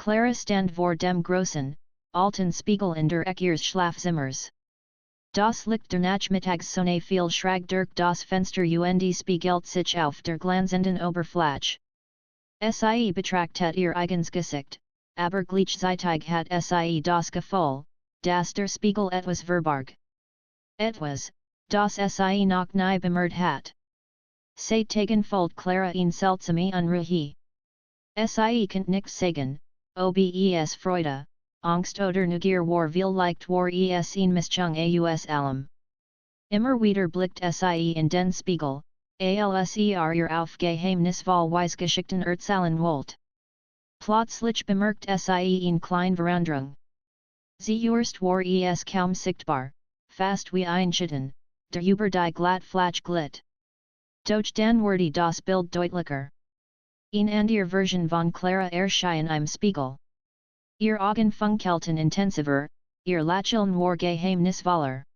Clara stand vor dem großen, alten Spiegel in der Ecke ihres Schlafzimmers. Das Licht der Nachmittagssonne fiel schräg durch das Fenster und spiegelt sich auf der glanzenden Oberfläche. Sie betrachtet ihr eigens Gesicht, aber gleichzeitig hat sie das Gefühl, dass der Spiegel etwas verbarg. Etwas, das sie noch nie bemerkt hat. Sie folgt Clara in seltsame Unruhe. Sie kann nichts sagen, obes Freude, Angst oder Neugier war vielleicht war es ein Mischung aus allem. Immer wieder blickt sie in den Spiegel, als ihr aufgeheimnisvoll Geschichten erzählen wollt. Plötzlich bemerkt sie eine kleine Veränderung. Sie erst war es kaum sichtbar, fast wie ein Schatten, der über die Glattfläche glitt. Doch dann wurde das Bild deutlicher. Eine andere Version von Clara erschien im Spiegel. Ihr Augen funkelten intensiver, ihr Lächeln war geheimnisvoller.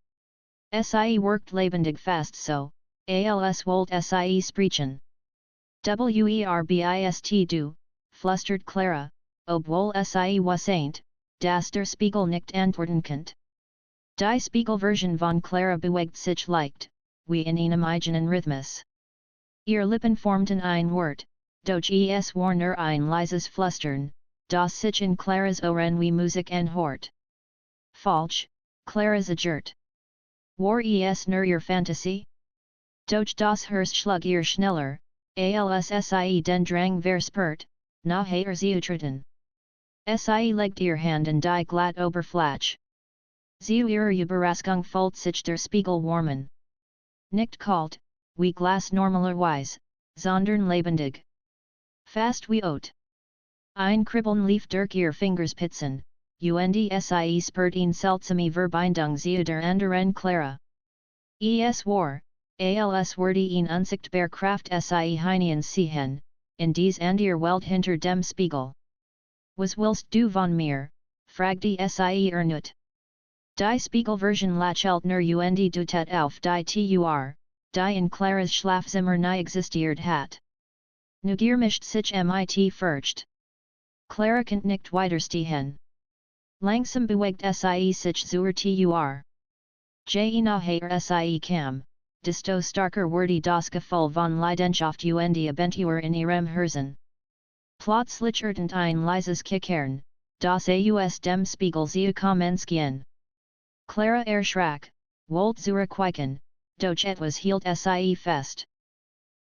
Sie worked lebendig fast so, als wollt sie sprechen. Werbist du, flüstert Clara, obwohl sie wasseint, dass der Spiegel nicht antworten konnte. Die Spiegelversion von Clara bewegt sich leicht, wie in einem eigenen Rhythmus. Ihr Lippen formten ein Wort, doch es war nur ein leises Flüstern, das sich in Claras Ohren wie Musik anhört. Falsch, Clara zagert. War es nur ihr Fantasie? Doch das Herz schlug ihr schneller, als sie den Drang verspürt, nachher sie utreten. Sie legt ihr Hand in die glatt Oberfläche. Zu ihrer Überraschung fühlt sich der Spiegel warmen. Nicht kalt, wie Glas normalerweise, sondern lebendig. Fast wie Ot. Ein Kribbeln lief durch ihr Fingerspitzen, und sie spürt eine seltsame Verbindung zu der anderen Clara. Es war, als würde eine unsichtbare Kraft sie hineinziehen, in dies andere Welt hinter dem Spiegel. Was willst du von mir, fragte sie erneut. Die Spiegelversion lächelt nur und deutet auf die Tur, die in Claras Schlafzimmer nie existiert hat. Neugier mischt sich mit Furcht. Clara kann nicht widerstehen. Langsam bewegt sie sich zur Tur. Je nachher sie kam, desto starker wurde das Gefühl von Leidenschaft und Abentur in ihrem Herzen. Plötzlich ertönt ein leises Kichern, das aus dem Spiegel zu kommen schien. Clara erschrak, wollte zurückweichen, doch etwas hielt sie fest.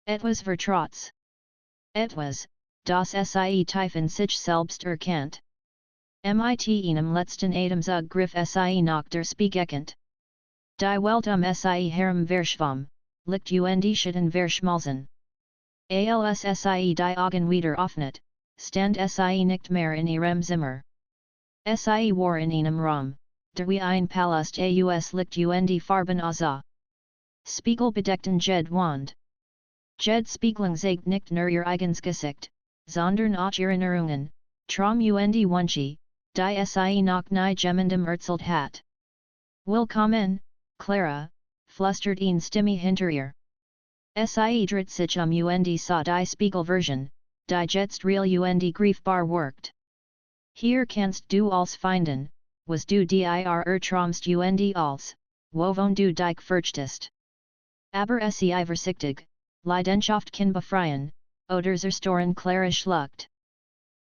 Etwas Vertrautes. Etwas, das sie tief in sich selbst erkannt. Mit einem letzten Atemzug griff sie nach der Spiegelkante. Die Welt sie herum verschwamm, licht und Schatten verschmolzen. Als sie die Augen wieder öffnet, stand sie nicht mehr in ihrem Zimmer. Sie war in einem Raum, der wie ein Palast aus Licht und Farben aussah. Spiegelbedeckten Jed Wand. Jed Spiegelung zeigt nicht nur ihr eigens Gesicht, sondern auch ihre Erinnerungen, Traum und Wünsche, die sie noch nie jemandem erzählt hat. Willkommen, Clara, flüstert eine Stimme hinter ihr. Sie dreht sich und sah die Spiegelversion, die jetzt real und greifbar worked. Hier kannst du alles finden, was du dir ertraumst und alles, wovon du dich fürchtest. Aber sei vorsichtig, Leidenschaft kann befreien, oder zerstören. Clara schluckt.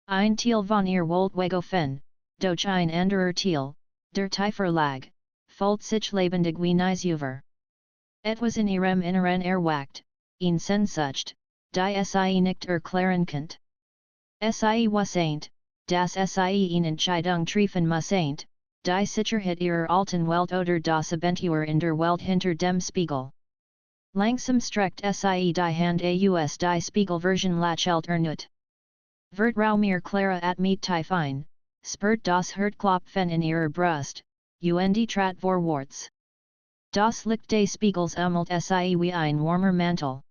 Ein Teil von ihr wollt weggefen, doch ein anderer Teil, der tiefer lag, fühlt sich lebendig wie nie zuvor. Etwas in ihrem Inneren erwacht, eine Sehnsucht, die sie nicht erklären konnte. Sie wasseint, dass sie eine Entscheidung treffen musseint, die Sicherheit ihrer alten Welt oder das Abentur in der Welt hinter dem Spiegel. Langsam streckt sie die Hand aus die Spiegelversion lächelt erneut. Vertrau mir Clara at mit tief ein, spürt das Herzklopfen in ihrer Brust, und trat vorwärts. Das Licht des Spiegels umhüllt sie wie ein warmer Mantel.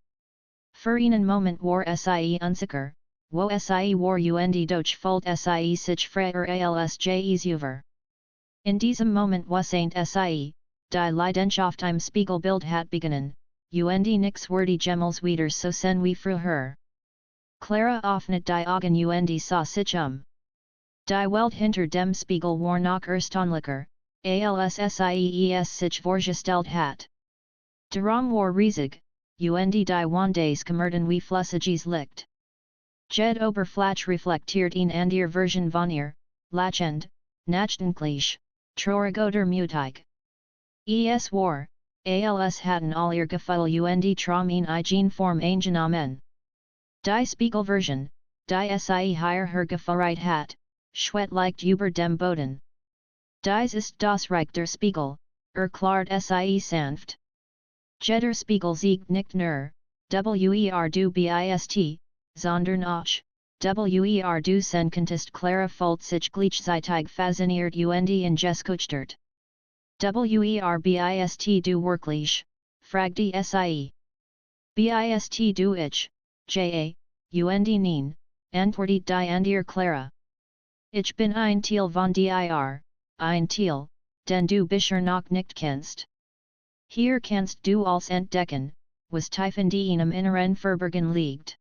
Für einen Moment war sie unsicher, wo sie war und doch fühlt sie sich freier als je zuvor. In diesem Moment wasseint sie, die Leidenschaft im Spiegelbild hat begonnen, und nix wurde jemals wieder so sen wie früher. Clara öffnet die Augen und sah sich Die Welt hinter dem Spiegel war noch erstaunlicher, als SIES sich vorgestellt hat. Darum war riesig, und die Wandes kamerten wie Flüssiges Licht. Jed Oberfläche reflektierten an der Version von ihr, lachend, nachdenklich, traurig mutig. Es war, als hatten all ihr Gefühl und Traum in eigen Form eingenommen. Die Spiegelversion, die Sie hier gefeiert hat, schwet leicht über dem Boden. Dies ist das Reich der Spiegel, klärt Sie sanft. Jeder Spiegel siegt nicht nur, du bist, sondern auch, du sen könntest Clara Folt sich gleichzeitig fasziniert und ingeskuchtert. Bist du wirklich, fragte Sie. Bist du ich, und nein, antwortet die andere Clara. Ich bin ein Teil von dir, ein Teil, den du bisher noch nicht kennst. Hier kannst du alles entdecken, was tief in deinem Inneren verborgen liegt.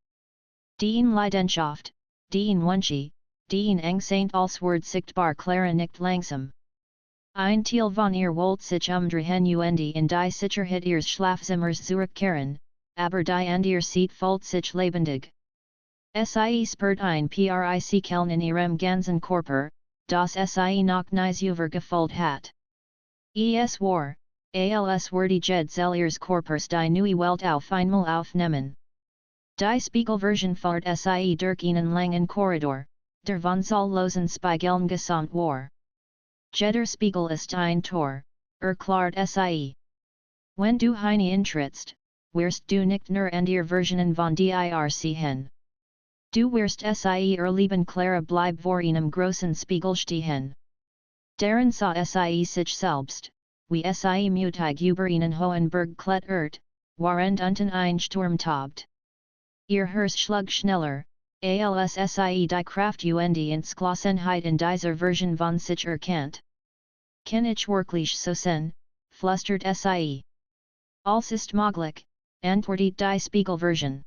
Deine Leidenschaft, dein Wunsch, dein Angst als Wort sichtbar Clara nicht langsam. Ein Teil von ihr wollt sich umdrehen und in die Sicherheit ihres Schlafzimmers zurückkehren, aber die andere sieht Folt sich lebendig. Sie spürt ein Prick Kellen in ihrem ganzen Körper, das Sie noch nie übergefühlt hat. Es war, als würde jed ihres Körpers die neue Welt auf einmal aufnehmen. Die Spiegelversion fahrt Sie durch einen langen Korridor, der von zahllosen Spiegeln gesäumt war. Jeder Spiegel ist ein Tor, klärt Sie. Wenn du hineintrittst, wirst du nicht nur an der Versionen von dir sehen. Du wirst Sie erleben Clara bleib vor einem großen Spiegel stehen. Darin sah Sie sich selbst, wie Sie mutig über einen hohen Berg klettert, während unten ein Sturm tobt. Ihr Herz schlug schneller, als Sie die Kraft und Entschlossenheit in dieser Version von sich erkannt. Kann ich wirklich so sein, flüstert Sie. Alles ist möglich, antwortet die Spiegelversion.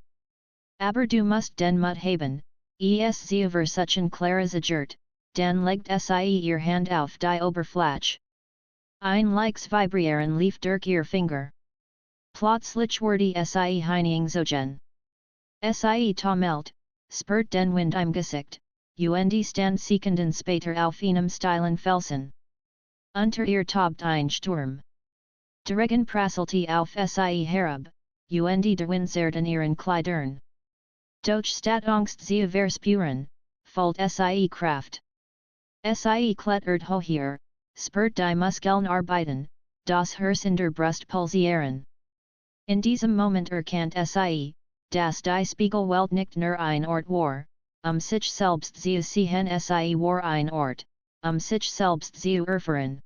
Aber du musst den Mut haben, es sie über suchen Clara zagert, dann legt Sie ihr Hand auf die Oberfläche. Ein leichtes Vibrieren lief durch ihr Finger. Plötzlich wurde Sie hineingezogen. Sie taumelt, spürt den Wind im Gesicht, und stand Sekunden später auf einem steilen Felsen. Unter ihr tobt ein Sturm. Der Regen prasselte auf Sie herab, und der Wind zerrte ihren Kleidern. Doch statt Angst sie verspüren, fällt Sie Kraft. Sie klettert hoch, spürt die Muskeln arbeiten, das Herz in der Brust pulsieren. In diesem Moment erkannt Sie, dass die Spiegelwelt nicht nur ein Ort war, sich selbst zu sehen. Sie war ein Ort, sich selbst zu erfahren.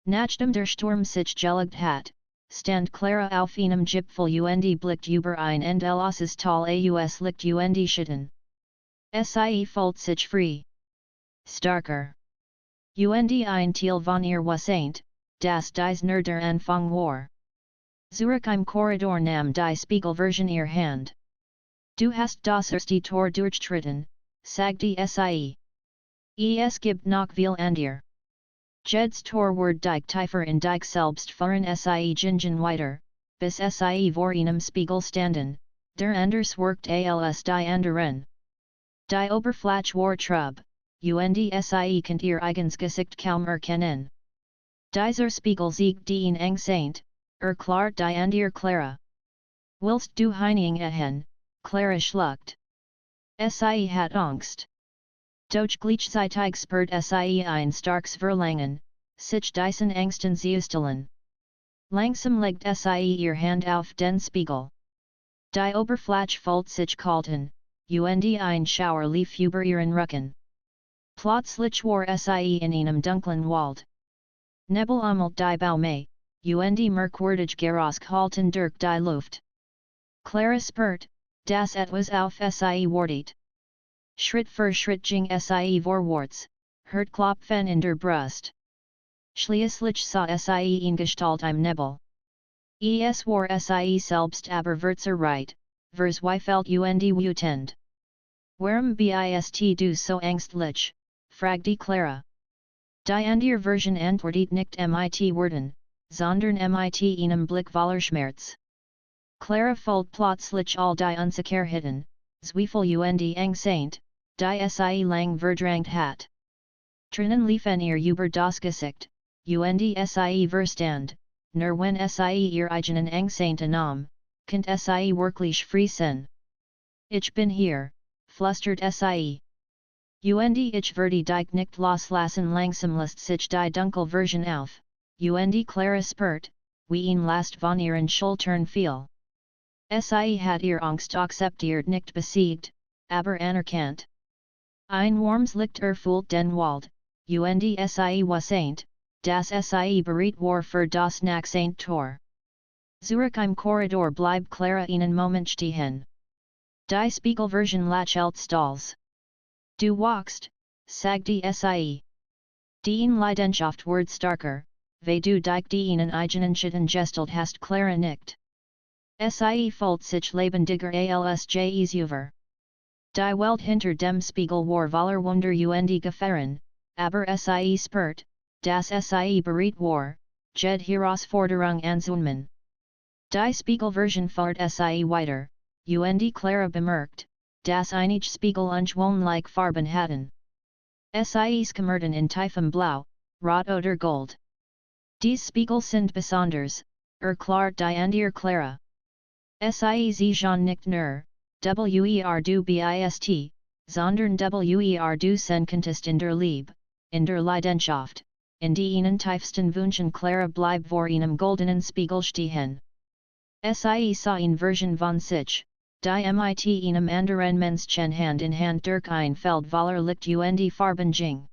Nachdem der Sturm sich gelegt hat, stand Clara auf einem Gipfel und blickt über ein endloses Tal aus Licht und Schatten. Sie fühlt sich frei. Starker. Und ein Teil von ihr Wassaint, das dies nur der Anfang war. Zurück im Korridor nahm die Spiegelversion ihr Hand. Du hast das erste Tor durchtreten, sagte Sie. Es gibt noch viel an dir. Jed's Tor word dich tiefer in dich selbst fahren. Sie gingen weiter, bis Sie vor einem Spiegel standen, der anders wirkt als die anderen. Die Oberfläche war trub, und Sie könnt ihr eigens Gesicht kaum erkennen. Dieser Spiegel siegt den Angst, klärt die andere Clara. Willst du hineingehen, Clara schluckt. Sie hat Angst. Doch gleichzeitig spürt Sie ein starkes Verlangen, sich diesen Ängsten zu stellen. Langsam legt Sie ihr Hand auf den Spiegel. Die Oberfläche fühlt sich kalten, und ein Schauer lief über ihren Rücken. Plötzlich war Sie in einem dunklen Wald. Nebel umhüllt die Bäume, und merkwürdig Geruchshalten durch die Luft. Clara spürt, dass etwas auf Sie wartet. Schritt für Schritt ging Sie vorwärts, hört Klopfen in der Brust. Schließlich sah Sie in Gestalt im Nebel. Es war Sie selbst aber verzerreit, verzweifelt und wütend. Warum bist du so ängstlich, frag die Clara. Die andere Version antwortet nicht mit Worten, sondern mit einem Blick voller Schmerz. Clara folgt plötzlich all die Unsicherheiten, Zweifel und Angst, die sie lang verdrängt hat. Drinnen liefen ihr über das Gesicht, und sie verstand, nur wenn sie ihr eigenen Angst nahm, könnt sie wirklich frei sein. Ich bin hier, flüstert sie. Und ich werde dich nicht loslassen langsam lässt sich die dunkle Version auf, und Clara spürt, wie ein Last von ihren Schultern fiel. Sie hat ihr Angst akzeptiert nicht besiegt, aber anerkannt. Ein warmes Licht erfüllt den Wald, und sie wasseint, das sie bereit war für das nächste Tor. Zurück im Korridor bleibt Clara einen Moment stehen. Die Spiegelversion lächelt stolz. Du wachst, sagt die sie. Dein Leidenschaft wird starker, weil du dich deinen eigenen Schatten gestellt hast Clara nicht. Sie fühlt sich lebendiger als je über. Die Welt hinter dem Spiegel war voller Wunder und Gefahren, aber sie spürt, dass sie bereit war, jede Herausforderung anzunehmen. Die Spiegelversion fährt sie weiter, und Clara bemerkt, dass einige Spiegel ungewohnliche Farben hatten. Se's Kammerten in tiefem Blau, Rot oder Gold. Dies Spiegel sind besonders, klar die andere Clara. Sie sehen nicht nur, du bist, sondern du sen könntest in der Liebe, in der Leidenschaft, in die ihnen tiefsten Wünschen Clara bleib vor einem goldenen Spiegel stehen. Sie sah in Version von sich, die mit einem anderen Menschen Hand in Hand durch ein Feld voller Licht und Farben ging.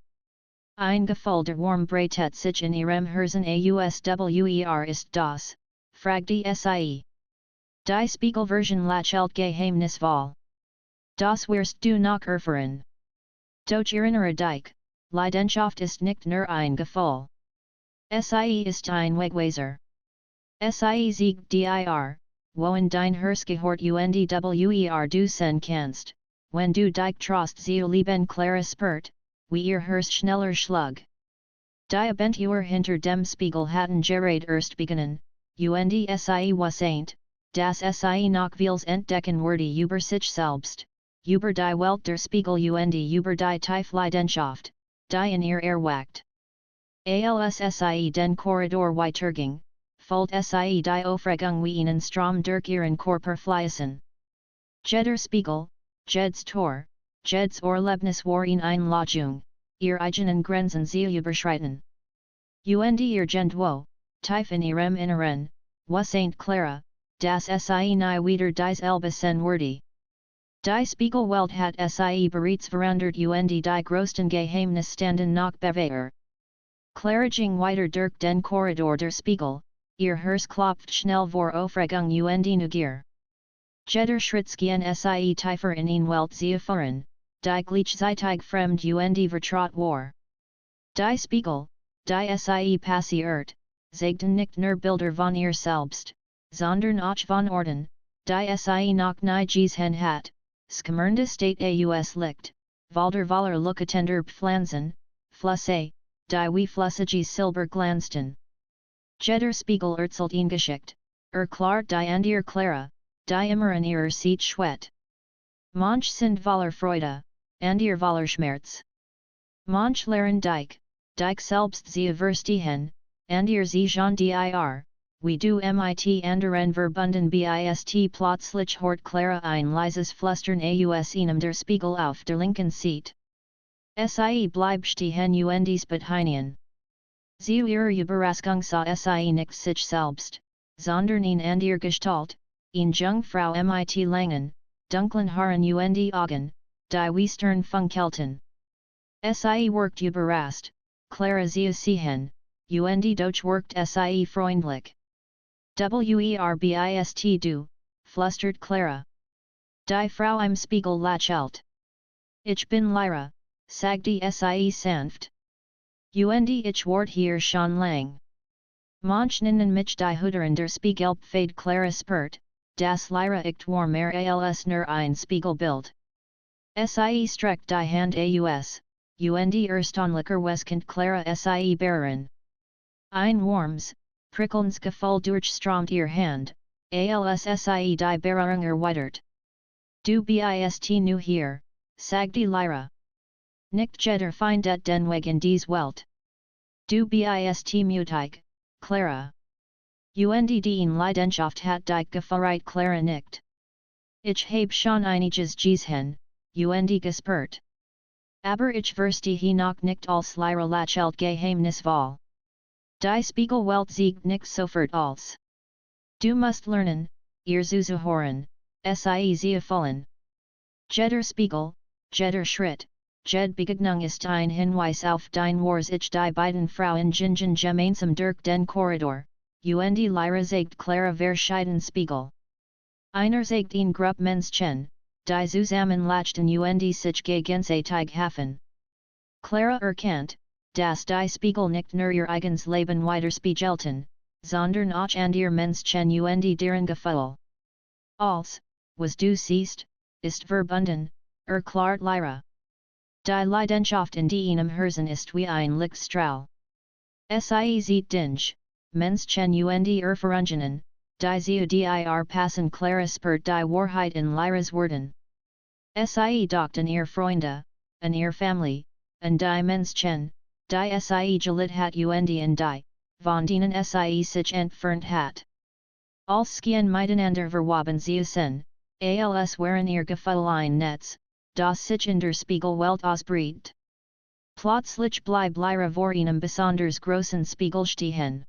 Ein Gefühl der warm breitet sich in ihrem Herzen auswer ist das, fragte sie. Die Spiegelversion lächelt geheimnisvoll. Das wirst du noch erfahren. Doch erinnere dich, Leidenschaft ist nicht nur ein Gefühl. Sie ist ein Wegweiser. Sie siegt dir, wohin dein Herz gehört und du sen kannst, wenn du dich trost zu lieben Clara spürt, wie ihr Herz schneller schlug. Die Abentur hinter dem Spiegel hatten gerade erst begonnen, und sie wasseint, dass sie noch vieles entdecken würde über sich selbst, über die Welt der Spiegel und über die tiefe Leidenschaft, die in ihr erwacht. Als sie den Korridor weiterging, folgt sie die Aufregung wie einen Strom durch ihren Körper fließen. Jeder Spiegel, jedes Tor, jedes Erlebnis war in Einladung, ihr eigenen Grenzen zu überschreiten. Und ihr Gentwo, tief in ihrem Inneren, wasseint Clara, dass sie nie wieder dies Elbesen würde. Die Spiegelwelt hat sie bereits verandert und die größten Geheimnis standen noch bewahrt. Clara ging weiter durch den Korridor der Spiegel, ihr Herz klopft schnell vor Aufregung und Neugier. Jeder Schritt gehen sie tiefer in eine Welt zu erfahren, die gleichzeitig fremd und vertraut war. Die Spiegel, die sie passiert, zeigten nicht nur Bilder von ihr selbst, sondern auch von Orten, die sie noch nie gesehen hat, skimmerende State aus Licht, Walder voller Lookatender Pflanzen, Flüsse, die wie flüssige Silber glanzten. Jeder Spiegel erzählt eine Geschichte, klar die andere Clara, die immer in ihrer Seat schwett. Manch sind voller Freude, andere voller Schmerz. Manch lehren dich selbst zu verstehen, andere sehen dir, wie du mit anderen verbunden bist plötzlich hört Clara ein leises Flüstern aus einem der Spiegel auf der linken Seite. Sie bleibt stehen und spät hinein. Zu ihrer Überraschung sah sie nicht sich selbst, sondern eine andere Gestalt, eine Jungfrau mit langen, dunklen Haaren und Augen, die wie Stern funkelten. Sie wirkt überrascht, Clara zu sehen, und doch wirkt sie freundlich. Bist du, flüstert Clara. Die Frau im Spiegel lächelt. Ich bin Lyra, sagte sie sanft. Und ich ward hier schon lang. Manchnen mich die Hüterin der Spiegelb fade Clara spürt, das Lyra ich war mehr als nur ein Spiegelbild. Sie streckt die Hand aus, und Erstanlicher Weskant Clara Sie Bererin. Ein warmes, prickelns Gefühl durchströmt ihr Hand, als Sie die Berührung erweitert. Du bist nu hier, sagte Lyra. Nicht jeder findet den Weg in dies Welt. Du bist mutig, Clara. Und den Leidenschaft hat dich gefreut Clara nicht. Ich habe schon einiges gesehen, und gespürt. Aber ich verstehe noch nicht als Lyra lachelt Geheimnis Wahl. Die Spiegelwelt siegt nicht sofort als. Du musst lernen, ihr zuzuhören, sie zu erfüllen. Jeder Spiegel, jeder Schritt, jede Begegnung ist ein Hinweis auf dein Wars ich die beiden Frauen gingen gemeinsam durch den Korridor, und Lyra zeigt Clara verschieden Spiegel. Einer zeigt ein Grupp Menschen, die zusammen lachten und sich gegenseitig hafen. Clara erkannt, dass die Spiegel nicht nur ihr eigens Leben widerspiegelten, sondern auch and ihr Menschen und deren Gefühl. Als, was du siehst, ist verbunden, erklärt Lyra. Die Leidenschaft in deinem Herzen ist wie ein Lichtstrahl. Sie zieht dich, Menschen und Verungen, die zu dir passen Clara spürt die Wahrheit in Lyras Worten. Sie dachten ihr Freunde, an ihr Familie, an die Menschen, die sie geliebt hat und in die, von denen sie sich entfernt hat. Als skien miteinander verwoben sie sind, als waren ihr Gefühl ein Netz, das sich in der Spiegelwelt ausbreitet. Plötzlich blieb Lyra vor einem besonders großen Spiegel stehen.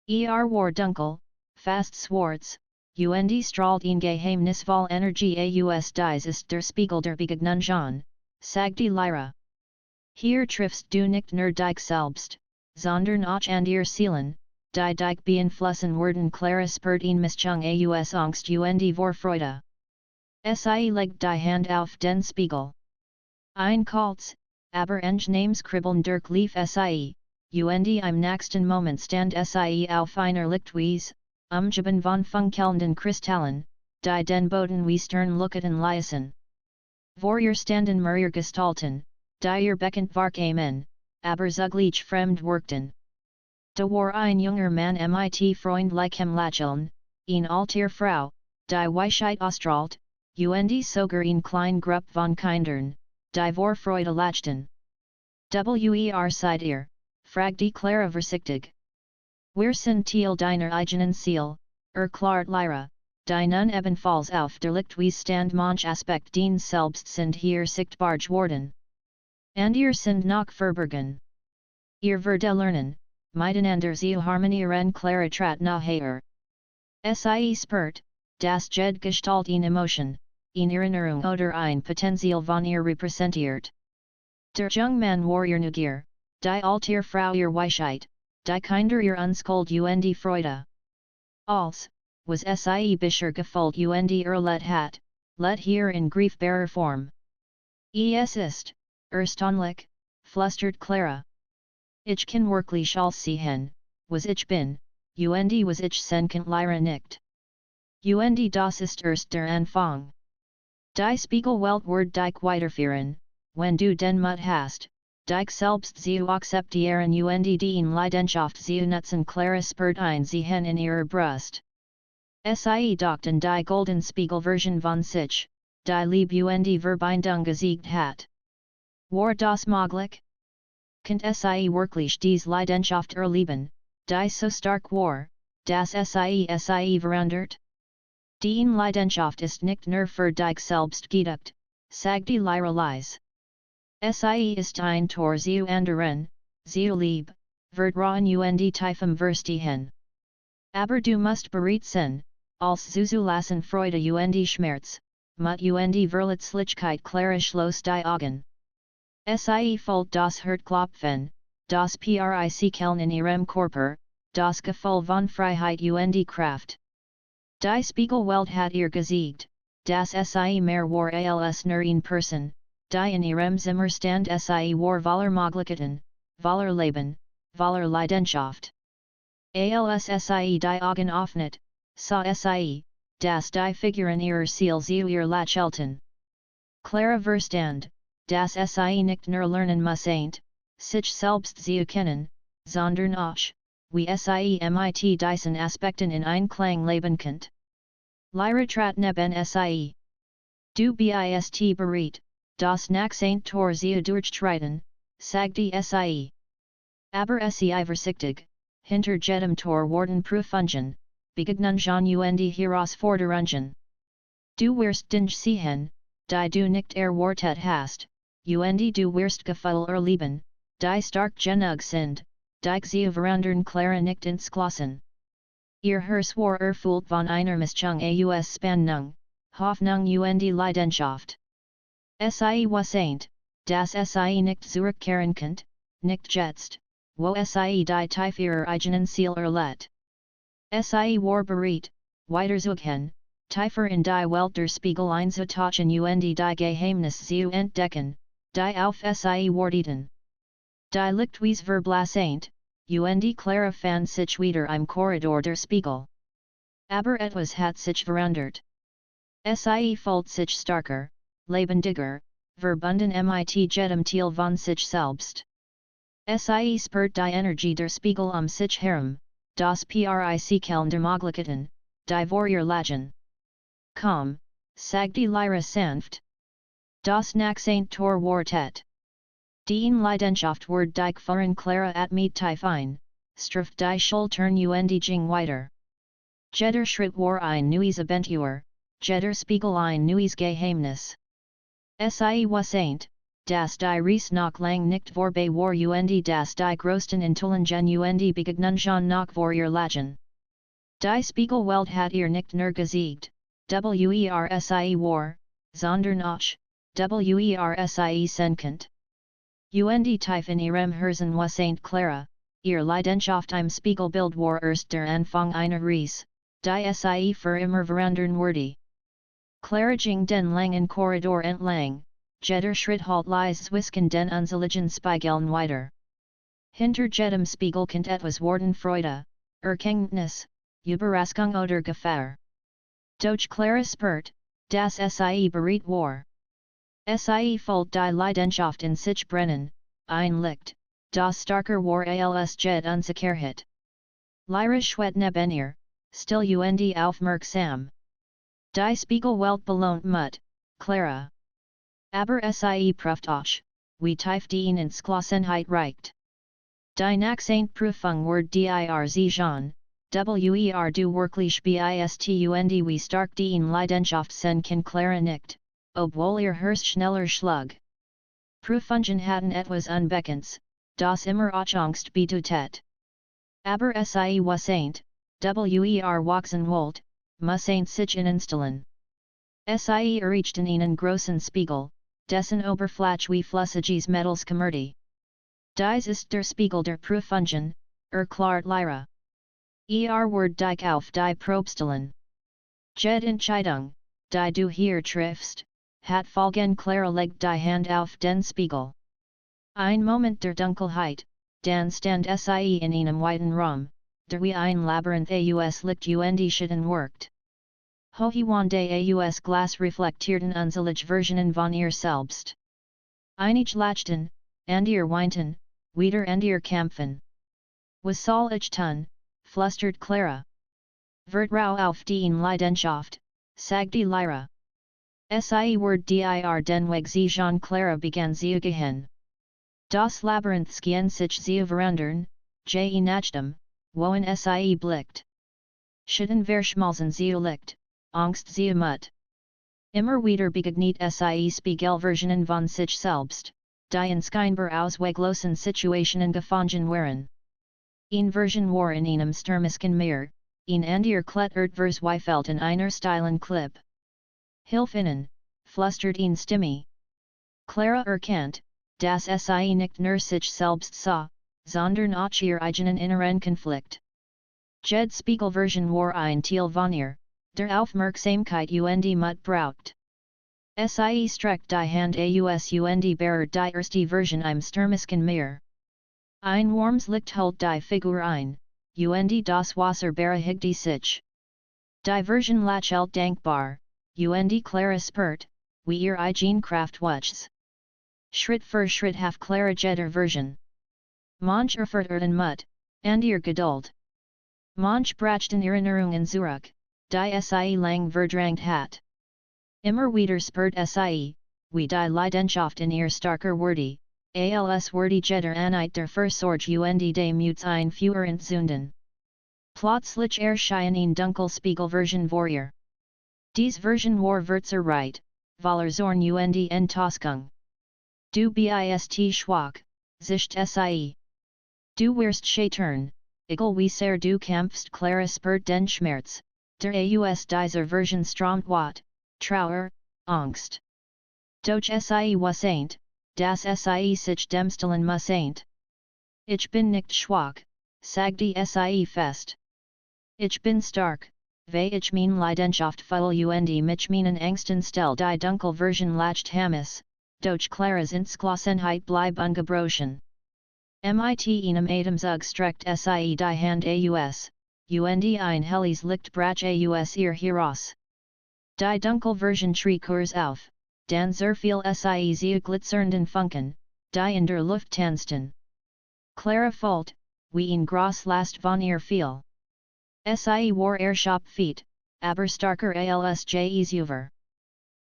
War dunkel, fast schwarz, und strahlt ein geheimnisvoll Energie aus dies ist der Spiegel der Begegnungen, sagte Lyra. Hier triffst du nicht nur dich selbst, sondern auch and ihr Seelen, die dich beeinflussen werden Clara spürt ein Mischung aus Angst und Vorfreude. Sie legt die Hand auf den Spiegel. Ein kaltes, aber angenehmes Kribbeln durchlief sie, und im nächsten Moment stand sie auf einer Lichtwiese, umgeben von funkelnden Kristallen, die den Boden wie Sternlucketen ließen. Vor ihr standen mehrere Gestalten, die ihr bekannt waren, aber zugleich fremd wirkten. Da war ein junger Mann mit freundlichem Lächeln, eine alte Frau, die Weisheit ausstrahlt, und sogar eine kleine Gruppe von Kindern, die vor Freude lachten. Seid ihr? Fragte Clara vorsichtig. Wir sind Teil deiner eigenen Seele, erklärt Lyra, die nun ebenfalls auf der Lichtwiese stand manch Aspekt den selbst sind hier sichtbar geworden. Und ihr sind noch verborgen. Ihr werdet lernen, miteinander zu harmonieren Clara trat nachher. Sie spürt, dass jede Gestalt in Emotion, in Erinnerung oder ein Potenzial von ihr repräsentiert. Der junge Mann war ihr Neugier, die alte Frau ihr Weisheit, die Kinder ihr Unskuld und Freude. Als, was sie bisher gefühlt und erlebt hat, let hier in greifbarer Form. Es ist, erstaunlich, flüstert Clara. Ich kann wirklich alles sehen, was ich bin, und was ich sein kann Lyra nicht. Und das ist erst der Anfang. Die Spiegelwelt wird dich weiterführen, wenn du den Mut hast, dich selbst zu akzeptieren und den Leidenschaft zu nutzen Clara spürt ein Sehen in ihrer Brust. Sie dachten die Golden Spiegelversion von sich, die Lieb und Verbindung gesiegt hat. War das möglich? Könnt sie wirklich dies Leidenschaft erleben, die so stark war, dass sie verandert? Den Leidenschaft ist nicht nur für dich selbst gedacht, sagte Lyra leise. Sie ist ein Tor zu anderen, zu Lieb, Vertrauen und Tiefem Verstehen. Aber du musst bereit sein, als zuzulassen Freude und Schmerz, Mut und Verletzlichkeit Clara schloss die Augen. Sie fühlt das Herzklopfen, das Prickeln in ihrem Körper, das Gefühl von Freiheit und Kraft. Die Spiegelwelt hat ihr gesiegt, dass sie mehr war als nur eine Person, die in ihrem Zimmer stand sie war voller Möglichkeiten, voller Leben, voller Leidenschaft. Als sie die Augen öffnet, sah sie, dass die Figuren ihrer Seele zu ihr lachelten. Clara verstand, das Sie nicht nur lernen müssen, sich selbst zu kennen, sondern auch, wie Sie mit diesen Aspekten in Einklang leben könnt. Lyra trat neben Sie. Du bist bereit, das nächste Tor zu durchschreiten, sagte Sie. Aber Sie vorsichtig, hinter jedem Tor worden prüfungen, Begegnungen und Herausforderungen. Du wirst dich sehen, die du nicht erwartet hast, und du wirst Gefühl erleben, die stark genug sind, dich zu verandern Clara nicht entschlossen. Ihr Herz war erfüllt von einer Mischung aus Spannung, Hoffnung und Leidenschaft. Sie wusste, dass Sie nicht zurückkehren könnt, nicht jetzt, wo Sie die Tief ihrer eigenen Seele erlebt. Sie war bereit, weiterzugehen, tiefer in die Welt der Spiegel einzutauchen und die Geheimnis zu entdecken, die auf Sie warteten. Die Lichtweise verblasent, und Clara fand sich wieder im Korridor der Spiegel. Aber etwas hat sich verändert. Sie fühlt sich starker, lebendiger, verbunden mit jedem Teil von sich selbst. Sie spürt die Energie der Spiegel sich herum, das Prickeln der Möglichkeiten, die vor ihr lagen. Komm, sagte Lyra sanft. Das nächste Tor wartet. Die Leidenschaft ward dich führen Clara mit tief ein, straff die Schultern und ging weiter. Jeder Schritt war ein neues Abenteuer, jeder Spiegel ein neues Geheimnis. Sie wusste, dass die Reise noch lang nicht vorbei war und dass die größten Enthüllungen und Begegnungen noch vor ihr lagen. Die Spiegelwelt hat ihr nicht nur gesiegt, Sie war, sondern auch, Sie senkend. Und tief in ihrem Herzen wusste Clara, ihr Leidenschaft im Spiegelbild war erst der Anfang einer Reise, die Sie für immer verändern würde. Clara ging den langen Korridor entlang, jeder Schritt halt lies zwischen den unzähligen Spiegeln weiter. Hinter jedem Spiegel konnte etwas worden Freude, Erkenntnis, Überraschung oder Gefahr. Doch Clara spürt, dass Sie bereit war. Sie fühlt die Leidenschaft in sich brennen, ein Licht, das starker war als jede Unsicherheit. Lyra schwet neben ihr, still und aufmerksam. Die Spiegelwelt belohnt Mut, Clara. Aber Sie prüft auch, wie tief die Entschlossenheit reicht. Die nächste Prüfung ward dir Jean, du wirklich bist und wie stark die Leidenschaft sen kann Clara nicht, obwohl ihr Herz schneller schlug. Prüfungen hatten etwas Unbekanntes, das immer auch Angst bedeutet. Aber Sie wusste, wachsen wollt, müssen sich instellen. Sie erreichten einen großen Spiegel, dessen Oberfläche wie flüssiges Metals kommerte. Dies ist der Spiegel der Prüfungen, erklärt Lyra. Ward dich auf die Probestellen. Jede Entscheidung, die du hier triffst, hat Folgen. Clara legt die Hand auf den Spiegel. Ein Moment der Dunkelheit, dann stand Sie in einem weiten Raum, der wie ein Labyrinth aus Licht und Schatten workt. Hohe aus Glas reflektierten unzählige Versionen von ihr selbst. Einige lachten, and ihr weinten, wieder and ihr kämpfen. Was soll ich tun, flüstert Clara. Vertrau auf die Leidenschaft, sagte Lyra. Sie ward dir den Weg zu Jean. Clara begann zu gehen. Das Labyrinth schien sich zu verändern, je nachdem, wohin Sie blickt. Schatten verschmolzen zu Licht, Angst zu Mut. Immer wieder begegnet Sie Spiegelversionen von sich selbst, die in scheinbar ausweglosen Situationen gefangen waren. Een Version war in einem stürmischen Meer, een ander klettert verzweifelt in einer steilen Klippe. Hilf ihnen, flüstert een Stimme. Clara erkannt, dass Sie nicht nur sich selbst sah, sondern auch ihr eigenen inneren Konflikt. Jede Spiegelversion war ein Teil von ihr, der Aufmerksamkeit und Mut braucht. Sie streckt die Hand aus und berührt die erste Version im stürmischen Meer. Ein warmes Licht holt die Figur ein, und das Wasser beruhigt sich. Die Version lächelt dankbar, und Clara spürt, wie ihr eigen Kraft wächst. Schritt für Schritt half Clara Jetter Version. Manch erfurterten Mut, and ihr Geduld. Manch brachten Erinnerungen zurück, die Sie lang verdrängt hat. Immer wieder spurt Sie, wie die Leidenschaft in ihr starker Wordy, als Wordy Jetter anit der Versorge und de Mutes ein Führer entzünden. Plötzlich erscheinen dunkel Spiegelversion vor ihr. Dies Version war Verzerreit, Voller Zorn und Enttäuschung. Du bist schwach, Sicht Sie. Du wirst scheitern, egal wie sehr du kämpfst Clara spürt den Schmerz, der aus dieser Version strömt wat, Trauer, Angst. Doch Sie wasseint, das Sie sich dem Stillen musseint. Ich bin nicht schwach, sagte Sie fest. Ich bin stark, weil ich mein Leidenschaft fühle und mich meinen Ängsten stell die dunkel Version lacht Hamas, doch Claras Entschlossenheit bleib ungebrochen. Mit einem Atemzug streckt Sie die Hand aus, und ein helles Licht brach aus ihr heraus. Die dunkel Version schrie kurz auf, dann sehr viel Sie zu glitzernden Funken, die in der Luft tanzten. Clara folgt, wie ein groß Last von ihr fiel. Sie war Erschöpft, aber starker als je über.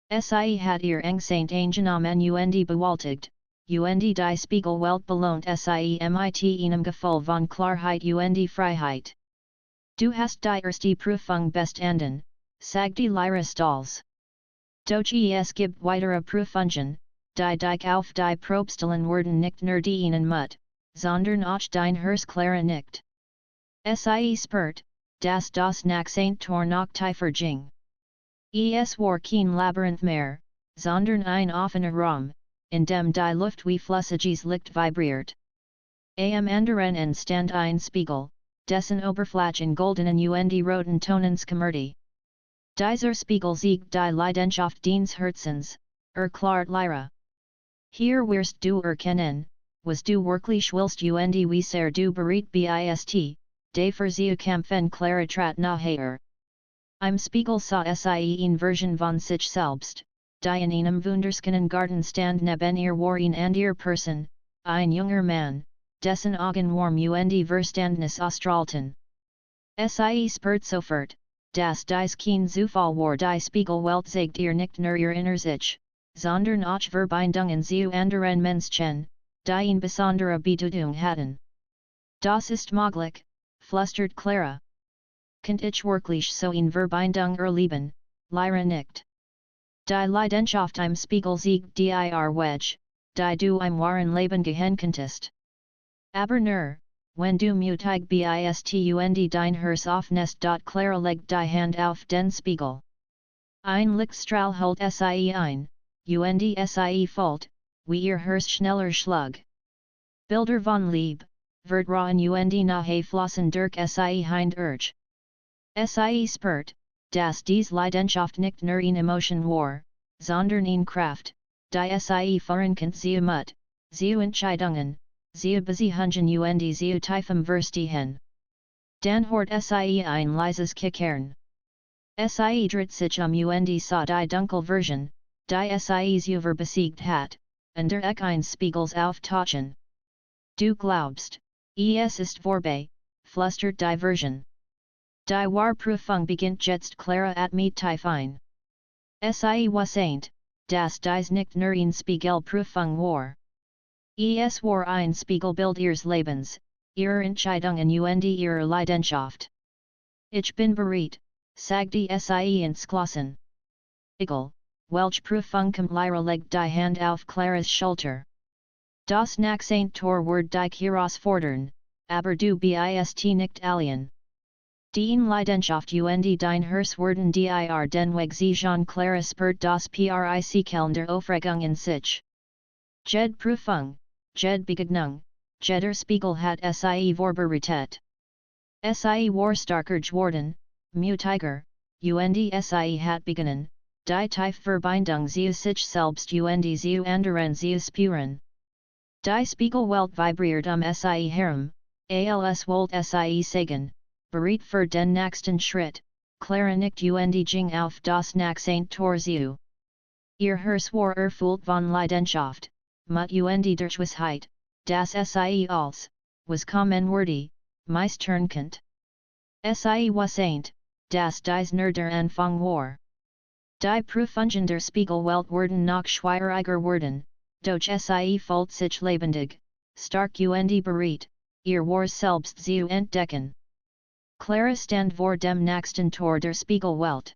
Sie hat ihr Angst angenommen und bewältigt, und die Spiegelwelt belohnt Sie mit einem Gefühl von Klarheit und Freiheit. Du hast die erste Prüfung bestanden, sagte Lyra stolz. Doch es gibt weitere Prüfungen, die dich auf die Probstellen werden nicht nur dienen Mut, sondern auch dein Herz Clara nicht. Sie spürt, dass das Tor noch tiefer ging. Es war kein Labyrinth mehr, sondern ein offener Raum, in dem die Luft wie flüssiges Licht vibriert. Am anderen stand ein Spiegel, dessen Oberfläche in goldenen und roten Tonen schimmerte. Dieser Spiegel zeigt die Leidenschaft deines Herzens, erklärt Lyra. Hier wirst du erkennen, was du wirklich willst und wie sehr du bereit bist, dafür zu kämpfen Clara trat nachher. Im Spiegel sah Sie eine Version von sich selbst, die in einem wunderschönen Garten stand neben ihr Waren und ihr Person, ein junger Mann, dessen Augen warm und Verständnis ausstrahlten. Sie spürt sofort, dass dies kein Zufall war die Spiegelwelt zeigt ihr nicht nur ihr inneres Ich, sondern auch Verbindungen zu anderen Menschen, die eine besondere Bedeutung hatten. Das ist möglich, flüstert Clara. Kann ich wirklich so eine Verbindung erleben, Lyra nickt. Die Leidenschaft im Spiegel zeigt dir Wedge, die du im wahren Leben gehen könntest. Aber nur, wenn du mutig bist und dein Herz aufnest. Clara legt die Hand auf den Spiegel. Ein Lichtstrahl holt Sie ein, und Sie folgt, wie ihr Herz schneller schlug. Bilder von Liebe, Vertrauen und Nahe flossen durch Sie hindurch. Sie spürt, dass dies Leidenschaft nicht nur eine Emotion war, sondern eine Kraft, die Sie vorankommt zu Mut, zu Entscheidungen, zu Beziehungen und zu tiefem Verstehen. Dann hört Sie ein leises Kichern. Sie dreht sich und sah die dunkel Version, die Sie über besiegt hat, und der ein Spiegels auftauchen. Du glaubst, es ist vorbei, flüstert die Version. Die Prüfung beginnt jetzt Clara at mit Tiefein. Sie wasseint, dass dies nicht nur eine Spiegelprüfung war. Es war ein Spiegelbild ihres Lebens, ihrer Entscheidungen und ihrer Leidenschaft. Ich bin bereit, sagte Sie entschlossen. Egal, welche Prüfung kommt. Lyra legt die Hand auf Claras Schulter. Das Tor wird dich herausfordern, aber du bist nicht allein. Deine Leidenschaft und dein Herz werden dir den Weg sehen. Clara spürt das Prickeln der Aufregung in sich. Jed Prüfung, Jed Begegnung, Jeder Spiegel hat Sie vorbereitet. Sie war starker geworden, mutiger, und Sie hat begonnen, die tiefe Verbindung zu sich selbst und zu anderen zu spüren. Die Spiegelwelt vibriert Sie herum, als wollt Sie sagen, bereit für den nächsten Schritt, Clara nickt und ging auf das Tor zu. Ihr Herz war erfüllt von Leidenschaft, mut und Durchwissheit, das Sie als, was kommenwürdig, meist turnkennt. Sie wassaint, das dies nur der Anfang war. Die Prüfungen der Spiegelwelt werden noch schwieriger werden, doch Sie fühlt sich lebendig, stark und bereit, ihr wahres Selbst zu entdecken. Clara stand vor dem nächsten Tor der Spiegelwelt.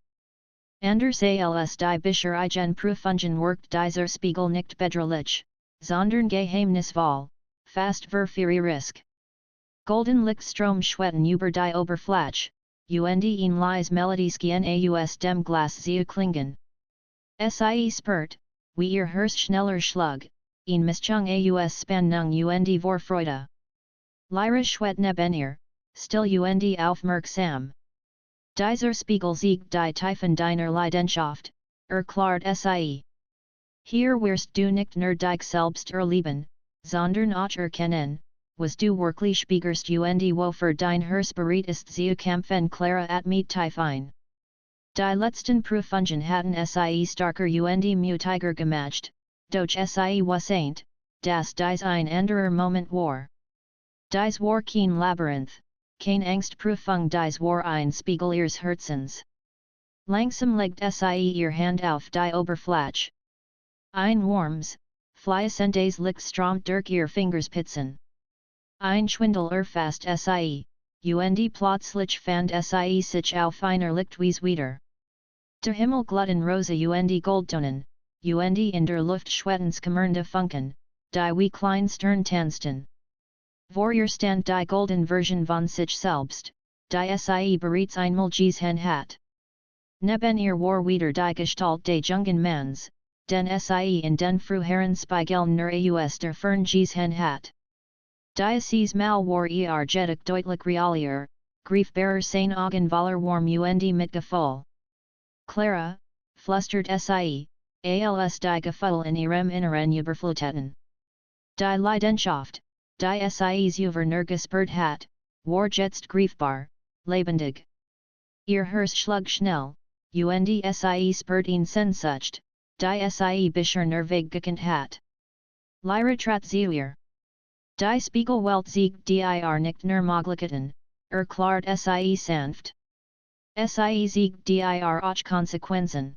Anders als die Bücher Prüfungen workt dieser Spiegel nicht bedrohlich, sondern geheimnisvoll, fast verführerisch. Golden Lichtstrom schweten über die Oberfläche, und ähnliche Melodieschen aus dem Glas zu klingen. Sie spürt, wie ihr Herz schneller schlug, Mischung aus Spannung und Vorfreude. Lyra schwet neben ihr, still und aufmerksam. Dieser Spiegel zeigt die Tiefen deiner Leidenschaft, erklärt Sie. Hier wirst du nicht nur dich selbst erleben, sondern auch erkennen, was du wirklich begehrst und wofür dein Herz bereit ist zu kämpfen. Clara at mit Tiefen. Die letzten Prüfungen hatten Sie starker und mutiger gemacht, doch Sie wassaint, dass dies ein anderer Moment war. Dies war kein Labyrinth, keine Angstprüfung, dies war ein Spiegel ihres Herzens. Langsam legt Sie ihr Hand auf die Oberfläche. Ein warmes, fließendes Licht strömt durch ihr Fingerspitzen. Ein Schwindel erfasst Sie, und plötzlich fand Sie sich auf einer Lichtwiese wieder. Der Himmel glühten rosa und goldtonen, und in der Luft schweten schimmernde Funken, die wie kleine Sterne tanzten. Vor ihr stand die golden Version von sich selbst, die Sie bereits einmal gesehen hat. Neben ihr war wieder die Gestalt des jungen Manns, den Sie in den früheren Spiegeln nur aus der Ferne gesehen hat. Dieses Mal war ihr Gesicht deutlich realier, greifbarer seine Augen voller warm und Mitgefühl. Clara, flüstert Sie, als die Gefühle in ihrem Inneren überfluteten. Die Leidenschaft, die Sie über nur gespürt hat, war jetzt greifbar, lebendig. Ihr Herz schlug schnell, und Sie spürt ihn Sehnsucht, die Sie bisher nur vague gekannt hat. Lyra trat zu ihr. Die Spiegelwelt zeigt dir nicht nur Möglichkeiten, erklärt Sie sanft. Sie zeigt dir auch Konsequenzen.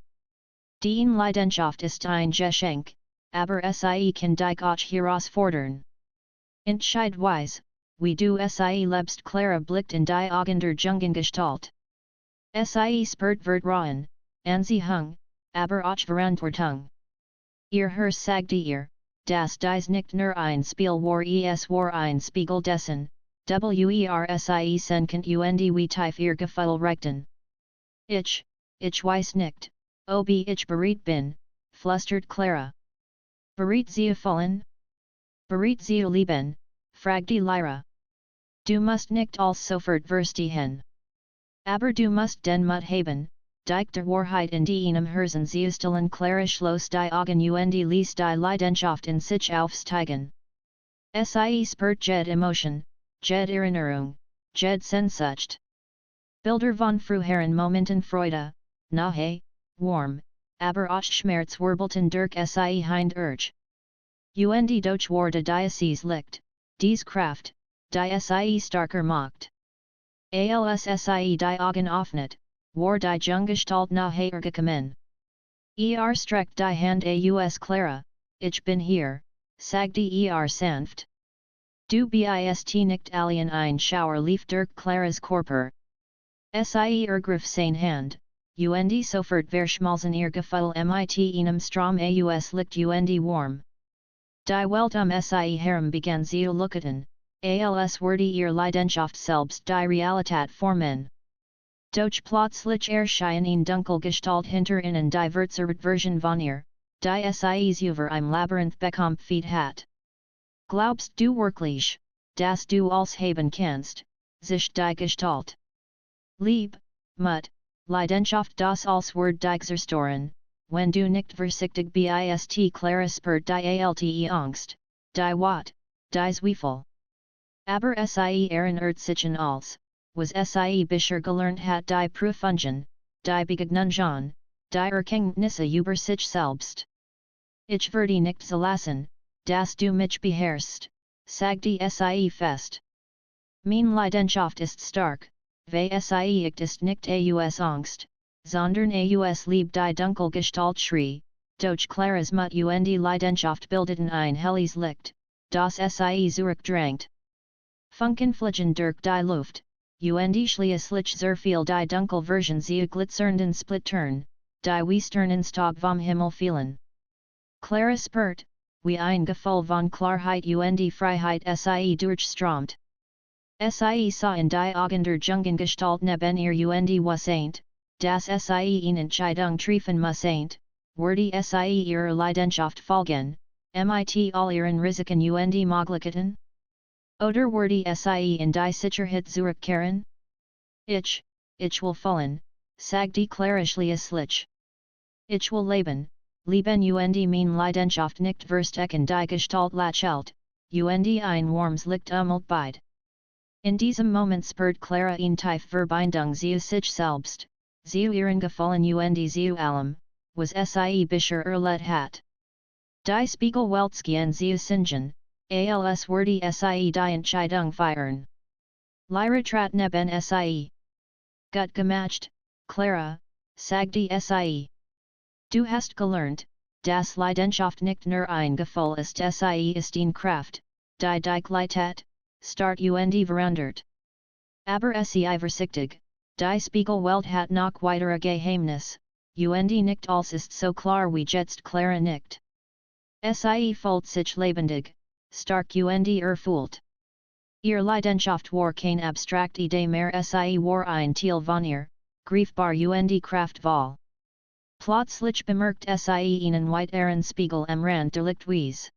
Die Leidenschaft ist ein Geschenk, aber Sie kann dich auch herausfordern. Entscheidweise, wie du Sie lebst. Clara blickt in die Augen der jungen Gestalt. Sie spürt Vertrauen, Anziehung, aber auch Verantwortung. Ihr Herz sagte ihr, dass dies nicht nur ein Spiel war, es war ein Spiegel dessen, Sie senkend und wie tief ihr Gefühl reichten. Ich weiß nicht, ob ich bereit bin, flüstert Clara. Bereit zu fallen? Bereit zu lieben, fragte Lyra. Du musst nicht alles sofort verstehen. Aber du musst den Mut haben, dich der Wahrheit in deinem Herzen zu stellen. Clara schloss die Augen und ließ die Leidenschaft in sich aufsteigen. Sie spürt jede Emotion, jede Erinnerung, jede Sehnsucht. Bilder von früheren Momenten Freude, nahe, warm, aber auch Schmerz wirbelten durch Sie hindurch. Und doch war dieses Licht, dies Kraft, die Sie starker macht. Als Sie die Augen öffnet, war die Jungestalt nahe gekommen. Streckt die Hand aus Clara, ich bin hier, sagte sanft. Du bist nicht alien. Ein Schauer lief durch Claras Körper. Sie ergriff seine Hand, und sofort verschmolzen ihr Gefühl mit einem Strom aus Licht und warm. Die Welt Sie herum begann zu leuchten, als wurde ihr Leidenschaft selbst die Realität formen. Doch plötzlich erschien eine dunkle Gestalt hinter ihnen, die verzerrte Version von ihr, die Sie über ein Labyrinth bekämpft hat. Glaubst du wirklich, dass du alles haben kannst, sich die Gestalt? Lieb, Mut, Leidenschaft das als Wort dich zerstören, wenn du nicht vorsichtig bist. Clara spürt die alte Angst, die Wut, die Zweifel. Aber Sie erinnert sich an alles, was Sie bisher gelernt hat, die Prüfungen, die Begegnungen, die Erkenntnisse über sich selbst. Ich werde nicht zulassen, das du mich beherrschst, sag die Sie fest. Mein Leidenschaft ist stark, weil sie ich ist nicht aus Angst, sondern aus Liebe die Dunkel Gestalt schrie, durch Claras Mut und Leidenschaft bildeten ein helles Licht, das sie zurückdrängt. Funkenfliegen durch die Luft, und schließlich sehr viel die Dunkel Version zu glitzernden Splittern, die Westernen vom Himmel fielen. Clara spürt, wie ein Gefühl von Klarheit und Freiheit sie durchströmt. Sie sah in die Augen der jungen Gestalt neben ihr und wusste, dass sie eine Entscheidung treffen musste, würde sie ihrer Leidenschaft folgen, mit all ihren Risiken und Möglichkeiten? Oder würde sie in die Sicherheit zurückkehren? Ich will fallen, sag die Clara schließlich. Ich will leben und mein Leidenschaft nicht verstecken die Gestalt lächelt, und ein warmes Licht beid. In diesem Moment spürt Clara eine tiefe Verbindung zu sich selbst, zu ihren Gefühlen und zu allem, was sie bisher erlebt hat. Die Spiegelweltskien zu singen, als würde sie die Entscheidung feiern. Lyra trat neben sie. Gut gemacht, Clara, sagte sie. Du hast gelernt, dass Leidenschaft nicht nur ein Gefühl ist sie ist eine Kraft, die Qualität, start und verandert. Aber sei vorsichtig, die Spiegelwelt hat noch weitere Geheimnis, und nicht alles ist so klar wie jetzt Clara nicht. Sie fühlt sich lebendig, stark und erfüllt. Ihr Leidenschaft war kein abstrakt Idee mehr sie war ein Teil von ihr, greifbar und kraftvoll. Plötzlich bemerkt sie einen weiteren Spiegel am Rand der Lichtwiese.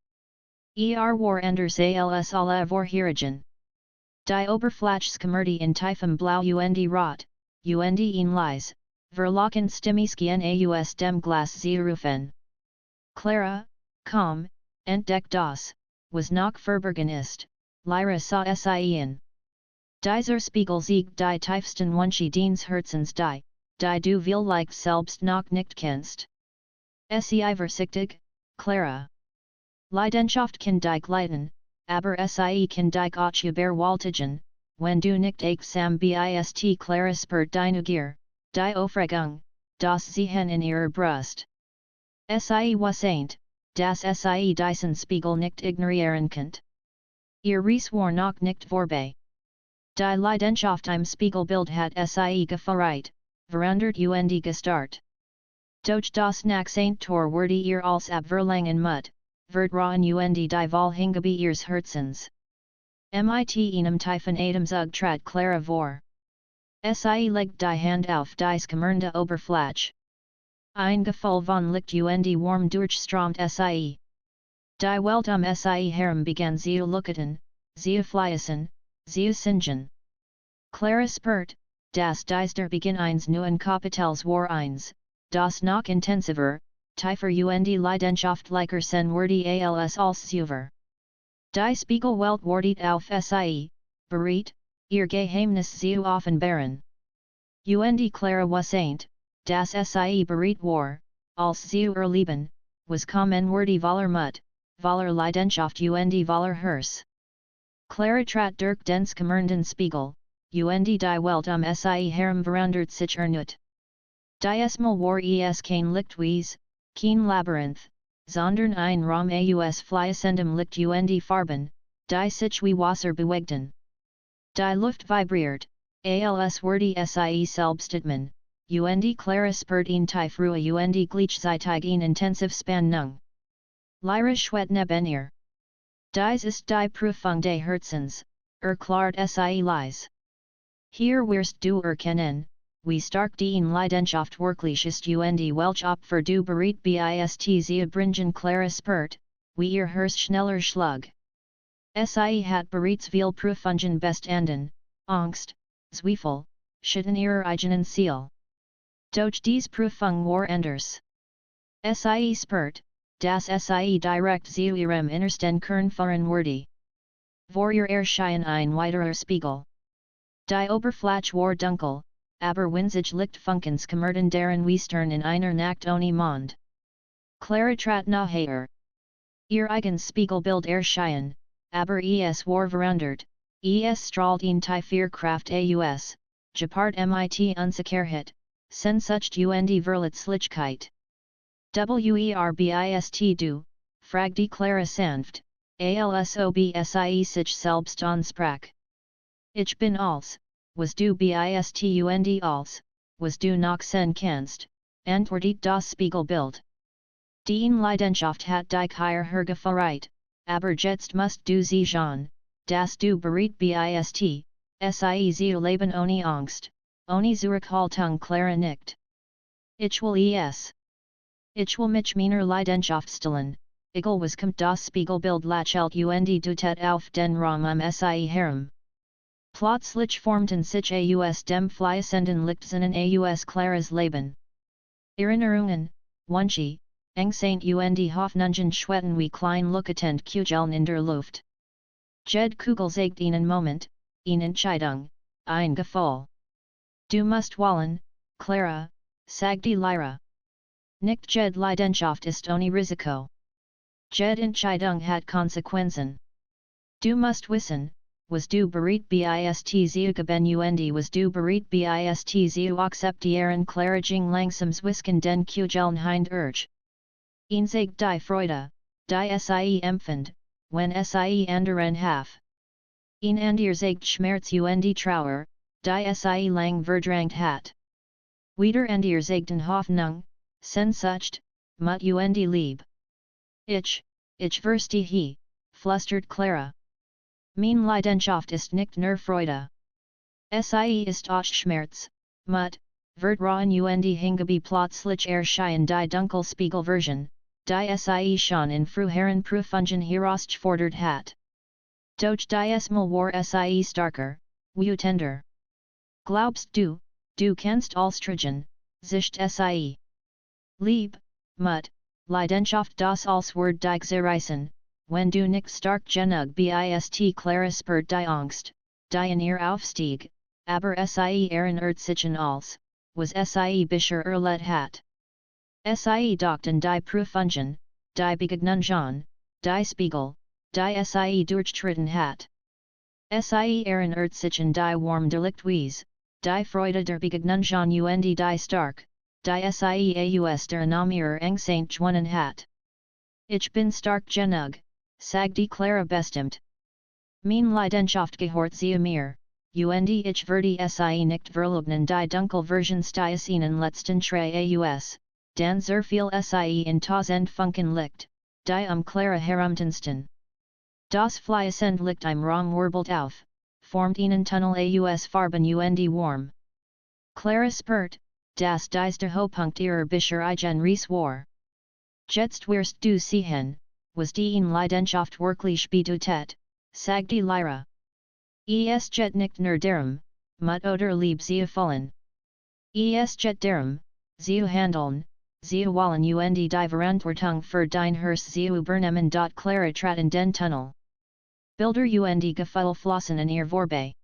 War anders als alle vorherigen. Die Oberflächskamerte in tiefem Blau und Rot, und in leis, verlockend Stimmeskien aus dem Glas zu rufen. Clara, komm, entdeck das, was noch verborgen ist, Lyra sah sie in. Dieser Spiegel zeigt die tiefsten Wünsche deines Herzens die du vielleicht selbst noch nicht kennst. Sei vorsichtig, Clara. Leidenschaft kann dich leiten, aber sie kann dich auch überwältigen, wenn du nicht achtsam bist. Clara spürt die Neugier, die Aufregung, das Ziehen in ihrer Brust. Sie wusste, dass sie diesen Spiegel nicht ignorieren konnte. Ihr Ries war noch nicht vorbei. Die Leidenschaft im Spiegelbild hat sie gefeiert, verandert und gestart. Durch das Nachsehn Tor wurde ihr als Abverlangen Mut, Vertrauen und die Wohlhingabe ihres Herzens. Mit einem tiefen Atemzug trat Clara vor. Sie legt die Hand auf die skimmernde Oberfläche. Ein Gefühl von Licht und warm durchströmt sie. Die Welt sie herum begann zu leuchten, zu fließen, zu singen. Clara spürt, dass dieser Beginn eines neuen Kapitels war eins, das noch intensiver, tiefer und leidenschaftlicher sein würde als zuvor. Die Spiegelwelt wartet auf sie, bereit, ihr Geheimnis zu offenbaren. Und Clara wusste, dass sie bereit war, als zu erleben, was kommen würde voller Mut, voller Leidenschaft und voller Herz. Clara trat durch den skimmernden Spiegel, und die Welt sie herum verandert sich erneut. Diesmal war es kein Lichtwiese, kein Labyrinth, sondern ein Raum aus fließendem Licht und Farben, die sich wie Wasser bewegten. Die Luft vibriert, als würde sie selbst atmen, und Clara spürt ihn tief Ruhe und gleichzeitig ihn intensiv Spannung. Lyra schwet neben ihr. Dies ist die Prüfung des Herzens, erklärt sie leise. Hier wirst du erkennen, wie stark deine Leidenschaft wirklich ist und welch Opfer du bereit bist zu bringen. Clara spürt, wie ihr Herz schneller schlug. Sie hat bereits viel Prüfungen bestanden, Angst, Zweifel, Schütten ihrer eigenen Seele. Doch dies Prüfung war anders. Sie spürt, dass sie direkt zu ihrem Innersten Kern fahren würde. Vor ihr erschien ein weiterer Spiegel. Die Oberfläche war dunkel, aber winzig Lichtfunken skimmerten deren Western in einer Nacht ohne Mond. Clara trat nahe. Ihr eigen Spiegelbild erscheinen, aber es war verandert, es strahlt ein Tiefere Kraft aus, Gepard mit Unsicherheit, Sehnsucht und Verletzlichkeit. Werbist du, frag die Clara sanft, alsobsie sich selbst ansprach. Ich bin als, was du bist und als, was du noch sein kannst, antwortet das Spiegelbild. Deine Leidenschaft hat dich hierher geführt, aber jetzt musst du sehen, dass du bereit bist, sie zu leben ohne Angst, ohne Zurückhaltung. Clara nickt. Ich will mich meiner Leidenschaft stellen, egal was kommt. Das Spiegelbild lächelt und deutet auf den Raum sie herum. Plötzlich formten sich aus dem fließenden Lichtsennen aus Claras Leben. Erinnerungen, Wünsche, Ängste und Hoffnungen schweten wie klein lucketend Kugeln in der Luft. Jed Kugel sagt einen Moment, eine Entscheidung, ein Gefühl. Du musst wollen, Clara, sagte Lyra. Nicht Jed Leidenschaft ist ohne Risiko. Jed Entscheidung hat Konsequenzen. Du musst wissen, was du bereit bist zu geben und was du bereit bist zu akzeptieren. Clara ging langsam zwischen den Kugeln hind Ein sagt die Freude, die sie empfind, wenn sie anderen half. Ein ander sagt Schmerz und Trauer, die sie lang verdrängt hat. Wieder ander sagten Hoffnung, Sehnsucht, Mut und Liebe. Ich verstehe, flüstert Clara. Meine Leidenschaft ist nicht nur Freude. Sie ist auch Schmerz, Mut, Vertrauen und Hingabe. Plötzlich erschien die dunkle Spiegelversion, die sie schon in früheren Prüfungen herausgefordert hat. Doch dies Mal war sie starker, wütender. Glaubst du, du kannst alles tragen, zischt sie. Lieb, Mut, Leidenschaft, das als Wort dich zerreißen, wenn du nicht stark genug bist. Clara spürt die Angst, die in ihr aufstieg, aber sie erinnert sich als, was sie bisher erlebt hat. Sie dachten die Prüfungen, die Begegnungen, die Spiegel, die sie durchtreten hat. Sie erinnert sich an die warm der Lichtweise, die Freude der Begegnungen und die stark, die sie aus der Annahme Ängste gewonnen hat. Ich bin stark genug, sagte Clara bestimmt. Meine Leidenschaft gehört zu mir, und ich werde sie nicht verleugnen. Die dunkle Version stiess ihnen letzten 3 aus, dann sehr viel sie in tausend Funken liegt, die Clara herumtanzten. Das fließend Licht im Raum wirbelt auf, formt einen Tunnel aus Farben und warm. Clara spürt, dass dies der Höhepunkt ihrer bisherigen Reise war. Jetzt wirst du sehen, was die Leidenschaft wirklich bedeutet, sagte Lyra. Es jet nicht nur darum, Mut oder Liebe zu erfüllen. Es jet darum, zu handeln, zu wollen und die Verantwortung für dein Herz zu übernehmen. Clara trat in den Tunnel. Bilder und Gefühle flossen in ihr vorbei.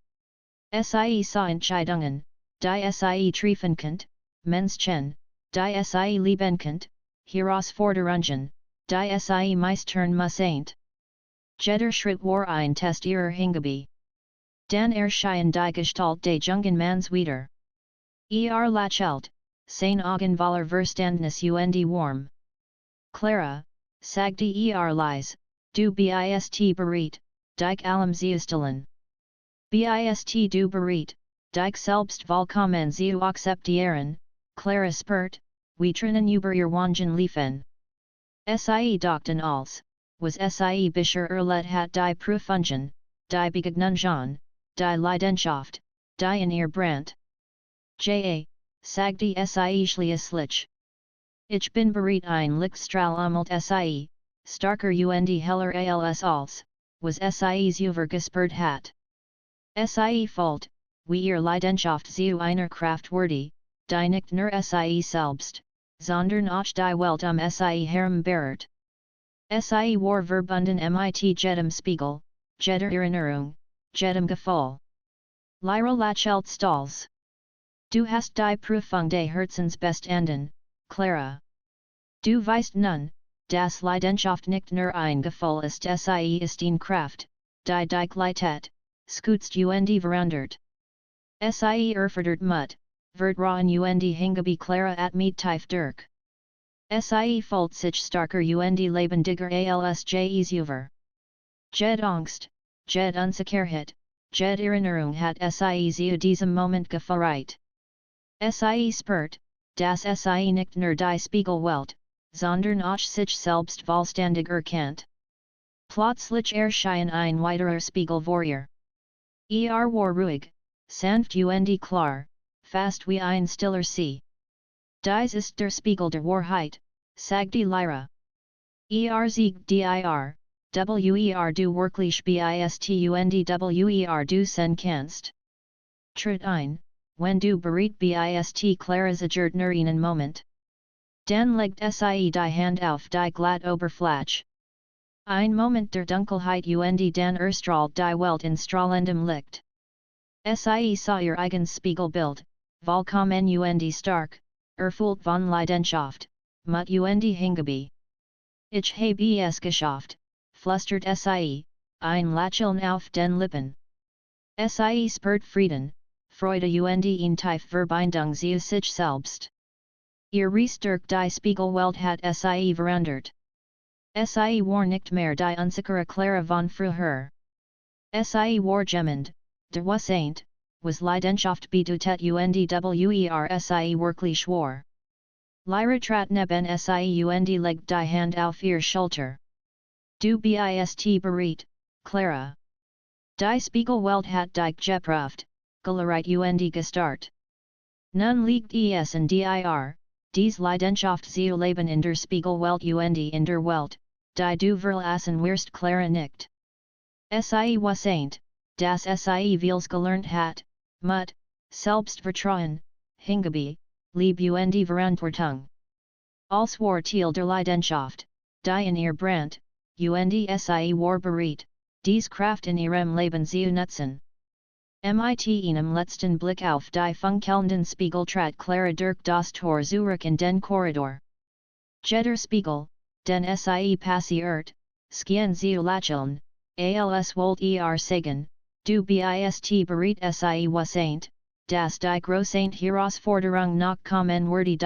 Sie sah Entscheidungen, die sie treffen könnt, Menschen, die sie lieben könnt, Herausforderungen, die sie meistern müssen. Jeder Schritt war ein Test ihrer Hingabe. Dann erschien die Gestalt des jungen Manns wieder. Lächelt, seine Augen voller Verständnis und warm. Clara, sagte leise, du bist bereit, dich allem zu stellen. Bist du bereit, dich selbst vollkommen zu akzeptieren. Clara spürt, wie Tränen über ihr Wangen liefen. Sie dachten als, was sie bisher erlebt hat. Die Prüfungen, die Begegnungen, die Leidenschaft, die in ihr brannt. Sagte sie schließlich. Ich bin bereit, ein Lichtstrahl se, starker und heller als, was sie zuvor gespürt hat. Se folgt, wie ihr Leidenschaft zu einer Kraft wurde, die nicht nur se selbst, sondern auch die Welt se herumberät. Se war verbunden mit jedem Spiegel, jeder Erinnerung, jedem Gefühl. Lyra lächelt stolz. Du hast die Prüfung des Herzens bestanden, Clara. Du weißt nun, das Leidenschaft nicht nur ein Gefühl ist, sie ist eine Kraft, die Qualität, skutzt und verandert. Sie erfordert Mut, Vertrauen und Hingabe Clara at mit tief durch. Sie fühlt sich starker und lebendiger als jes über. Jed Angst, Jed Unsicherheit, Jed Erinnerung hat sie zu diesem Moment gefeiert. Sie spürt, dass sie nicht nur die Spiegelwelt, sondern auch sich selbst vollständig erkennt. Plötzlich erschien ein weiterer Spiegel vor ihr. War ruhig, sanft und klar, fast wie ein stiller See. Dies ist der Spiegel der Wahrheit, sagte Lyra. Sieg dir, du wirklich bist und du sen kannst. Tritt ein, wenn du bereit bist Clara zagert nur einen Moment. Dann legt sie die Hand auf die glatt Oberfläche. Ein Moment der Dunkelheit und dann erstrahlt die Welt in strahlendem Licht. Sie sah ihr eigenes Spiegelbild, vollkommen und stark, erfüllt von Leidenschaft, Mut und Hingabe. Ich habe es geschafft, flüstert sie, ein Lächeln auf den Lippen. Sie spürt Frieden, Freude und eine tiefe Verbindung zu sich selbst. Ihr Ries durch die Spiegelwelt hat sie verandert. Sie war nicht mehr die unsichere Clara von früher. Sie war jemand, der was Leidenschaft bedeutet und sie wirklich war. Lyra trat neben sie und legt die Hand auf ihr Schulter. Du bist bereit, Clara. Die Spiegelwelt hat dich geprüft, gelehrt und gestart. Nun liegt es in dir, dies Leidenschaft zu leben in der Spiegelwelt und in der Welt, die du verlassen wirst Clara nicht. Sie weiß, dass sie vieles gelernt hat, Mut, Selbstvertrauen, Hingabe, Liebe und Verantwortung. Als war Teil der Leidenschaft, die in ihr brannt, und sie war bereit, dies Kraft in ihrem Leben zu nutzen. Mit einem letzten Blick auf die funkelnden Spiegel trat Clara durch das Tor zurück in den Korridor. Jeder Spiegel, den sie passiert, skien zu lächeln, als wollt sagen, du bist bereit sie weiß, dass die große Herausforderung noch kommen würde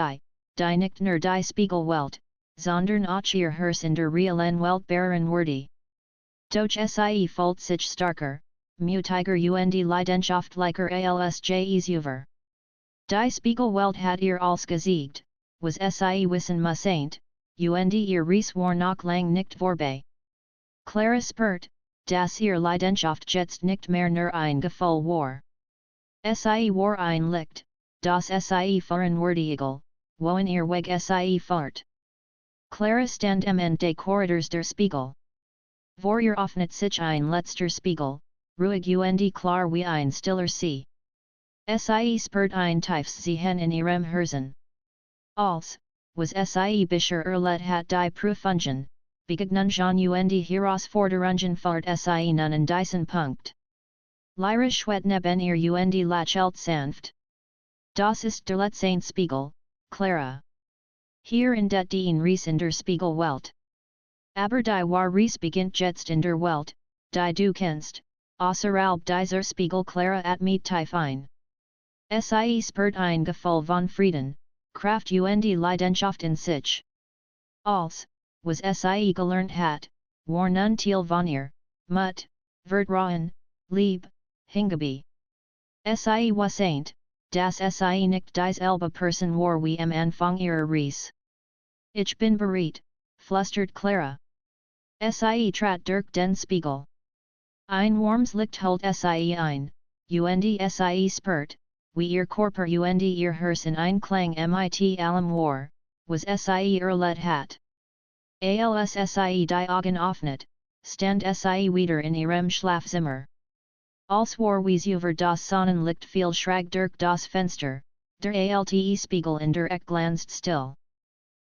die nicht nur die Spiegelwelt, sondern auch ihr Herz in der realen Welt bearen würde. Doch sie fühlt sich starker, mutiger und leidenschaftlicher als jes über. Die Spiegelwelt hat ihr als gesiegt, was sie wissen müssen, und ihr Ries war noch lang nicht vorbei. Clara spürt, dass ihr Leidenschaft jetzt nicht mehr nur ein Gefühl war. Sie war ein Licht, das sie fahren würdigal, wohin ihr Weg sie fahrt. Clara stand am Ende des Korridors der Spiegel. Vor ihr öffnet sich ein letzter Spiegel, ruhig und klar wie ein stiller See. Sie spürt ein tiefes Sehen in ihrem Herzen. Als, was sie bisher erlebt hat die Prüfungen, Begegnungen und Herausforderungen fahrt sie nun in diesen Punkt. Lyra schwet neben ihr und lächelt sanft. Das ist der letzte Spiegel, Clara. Hier in den Ries in der Spiegelwelt. Aber die war Ries beginnt jetzt in der Welt, die du kennst, außerhalb dieser Spiegel Clara at mit tief ein. Sie spürt ein Gefühl von Frieden, Kraft und Leidenschaft in sich. Als, was sie gelernt hat, war nun Teil von ihr, Mut, Vertrauen, Liebe, Hingabe. Sie weiß, dass sie nicht dieselbe Person war wie am Anfang ihrer Ries. Ich bin bereit, flüstert Clara. Sie trat durch den Spiegel. Ein warmes Licht holt sie ein, und sie spürt, wie ihr Körper und ihr Herz in Einklang mit allem war, was sie erlebt hat. Als sie die Augen öffnet, stand sie wieder in ihrem Schlafzimmer. Als war wie über das Sonnenlicht fiel schräg durch das Fenster, der alte Spiegel in der Ecke glänzt still.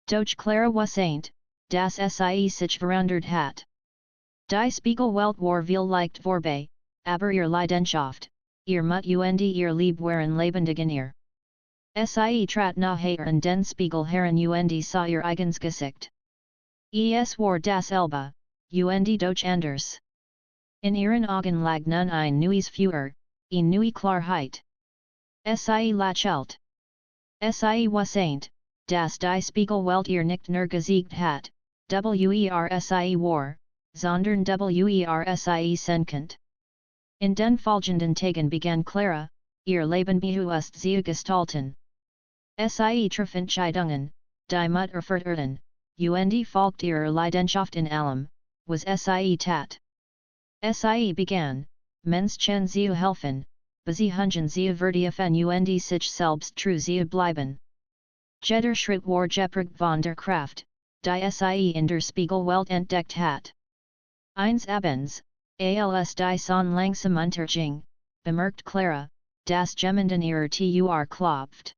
Doch Clara weiß, dass sie sich verandert hat. Die Spiegelwelt war viel leicht vorbei, aber ihr Leidenschaft, ihr Mut und ihr Liebe waren lebendig in ihr. Sie trat nachher in den Spiegel heran und sah ihr eigenes Gesicht. Es war das Elba, und doch anders. In ihren Augen lag nun ein neues Feuer, neue Klarheit. Sie lächelt. Sie wusste, dass die Spiegelwelt ihr nicht nur gesiegt hat, sie war, sondern sie senkend. In den folgenden Tagen begann Clara, ihr Leben bewusst zu gestalten. Sie traf Entscheidungen, die Mutter verurten, und folgt ihrer Leidenschaft in allem, was sie tat. Sie begann, Menschen zu helfen, beziehungen zu vertiefen und sich selbst treu zu bleiben. Jeder Schritt war geprägt von der Kraft, die sie in der Spiegelwelt entdeckt hat. Eines Abends, als die Sonne langsam unterging, bemerkt Clara, das Jemanden ihrer Tür klopft.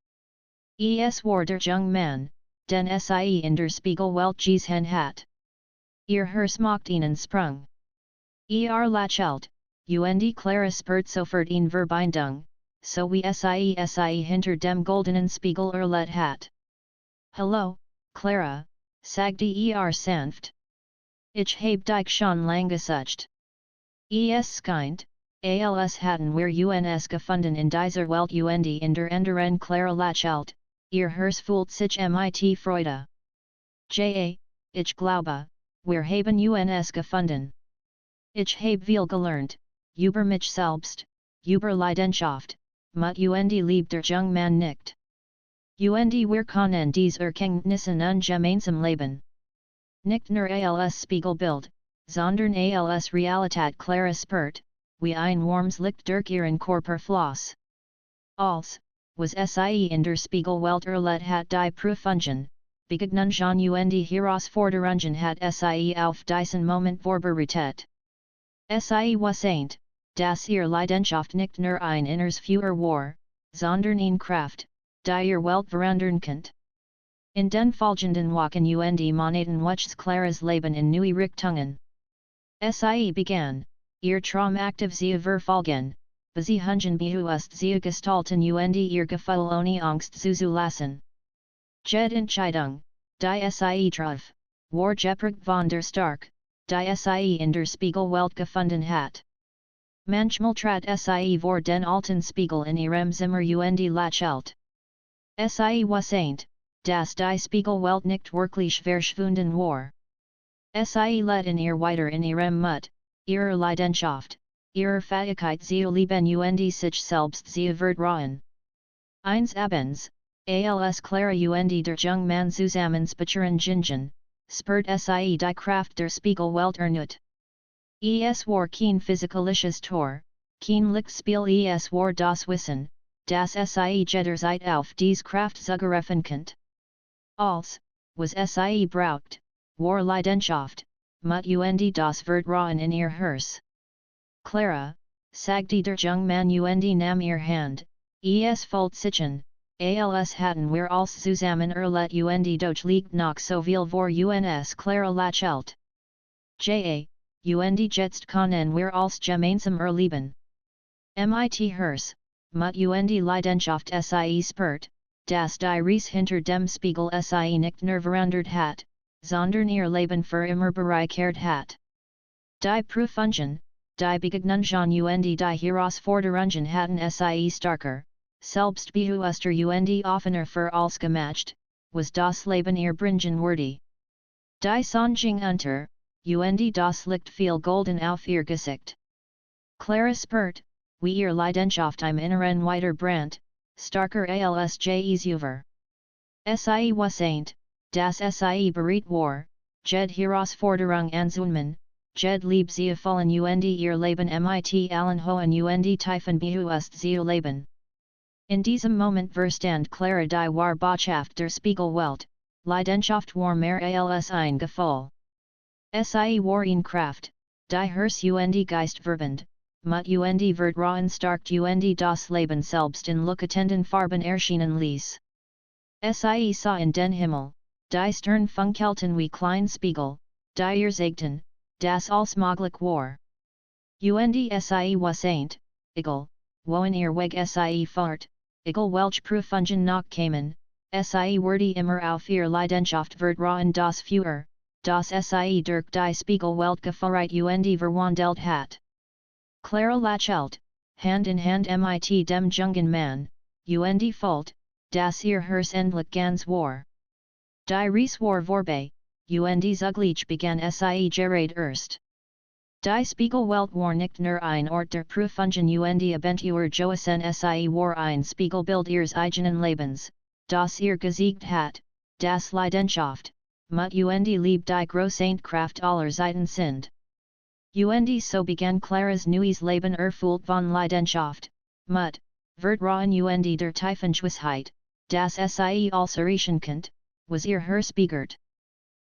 Es war der junge Mann, den sie in der Spiegelwelt gesehen hat. Ihr Herz macht ihnen Sprung. Lächelt, und Clara spürt sofort eine Verbindung, so wie sie hinter dem goldenen Spiegel erlebt hat. Hallo, Clara, sagte sanft. Ich habe dich schon lange gesucht. Es scheint, als hatten wir uns gefunden in dieser Welt und in der anderen Clara lächelt, ihr Herz fühlt sich mit Freude. Ich glaube, wir haben uns gefunden. Ich habe viel gelernt, über mich selbst, über Leidenschaft, und lieb der junge Mann nicht. Und wir können diese Erkenntnisse nun gemeinsam leben. Nicht nur als Spiegelbild, sondern als Realität Clara spürt, wie ein warmes Licht durch ihren Körper floss. Als, was sie in der Spiegelwelt erlebt hat die Prüfungen, Begegnungen und Herausforderungen hat sie auf diesen Moment vorbereitet. Sie wusste, dass ihr Leidenschaft nicht nur ein inneres Feuer war, sondern eine Kraft, die ihr Welt verändern konnte. In den folgenden Wochen und Monaten wuchs Claras Leben in neue Richtungen. Sie begann, ihr Traum aktiv zu verfolgen, beziehungen bewusst zu gestalten und ihr Gefühl ohne Angst zuzulassen. Jede Entscheidung, die sie traf, war geprägt von der Stark, die sie in der Spiegelwelt gefunden hat. Manchmal trat sie vor den alten Spiegel in ihrem Zimmer und lächelt. Sie wusste, dass die Spiegelwelt nicht wirklich verschwunden war. Sie let in ihr weiter in ihrem Mut, ihrer Leidenschaft, ihrer Fähigkeit zu lieben und sich selbst zu vertrauen. Eines Abends, als Clara und der junge Mann zusammen spazieren gingen, spürt sie die Kraft der Spiegelwelt erneut. Es war kein physikalisches Tor, kein Lichtspiel, es war das Wissen, das sie jederzeit auf diese Kraft zugreifen konnte. Als, was sie braucht, war Leidenschaft, Mut und das Vertrauen in ihr Herz. Clara, sagte der junge Mann und nahm ihr Hand, es fühlt sich, als hatten wir als zusammen erlebt und doch liegt noch so viel vor uns Clara lächelt. Und jetzt können wir als gemeinsam erleben. Mit Herz, Mut und Leidenschaft sie spürt, dass die Reise hinter dem Spiegel sie nicht nur verändert hat, sondern ihr Leben für immer bereichert hat. Die Prüfungen, die Begegnungen und die Herausforderungen hatten sie starker, selbstbewusster und offener für als gemacht, was das Leben ihr bringen würde. Die Sonjing unter, und das Licht viel golden auf ihr Gesicht. Clara spürt, wie ihr Leidenschaft im Inneren weiter brannt, starker als über. Sie wusste, dass sie bereit war, jede Herausforderung anzunehmen, jede Liebe zu erfüllen und ihr Leben mit allen hohen und tiefen bewusst zu leben. In diesem Moment verstand Clara die wahre Botschaft der Spiegelwelt, Leidenschaft war mehr als ein Gefühl. Sie war eine Kraft, die Herz und Geist verband, Mut und Vertrauen starkt und das Leben selbst in leuchtenden Farben erscheinen ließ. Sie sah in den Himmel, die Stern funkelten wie klein Spiegel, die ihr zeigten, dass alles möglich war. Und sie wusste, egal, wohin ihr Weg sie fahrt, egal welch Prüfungen noch kamen, sie würde immer auf ihr Leidenschaft vertrauen das Feuer, das Sie durch die Spiegelwelt geführt und verwandelt hat. Clara Lachelt, Hand in Hand mit dem jungen Mann, und Fault, das ihr Herz endlich ganz war. Die Reise war vorbei, und zugleich begann Sie gerade erst. Die Spiegelwelt war nicht nur ein Ort der Prüfungen und Abentur Joasen Sie war ein Spiegelbild ihres eigenen Lebens, das ihr gesiegt hat, das Leidenschaft, Mut und Liebe die große Kraft aller Zeiten sind. Und so begann Claras neues Leben erfüllt von Leidenschaft, Mut, Vertrauen und der Tiefenschwissheit, das Sie als erreichen konnte, was ihr Herz begehrt.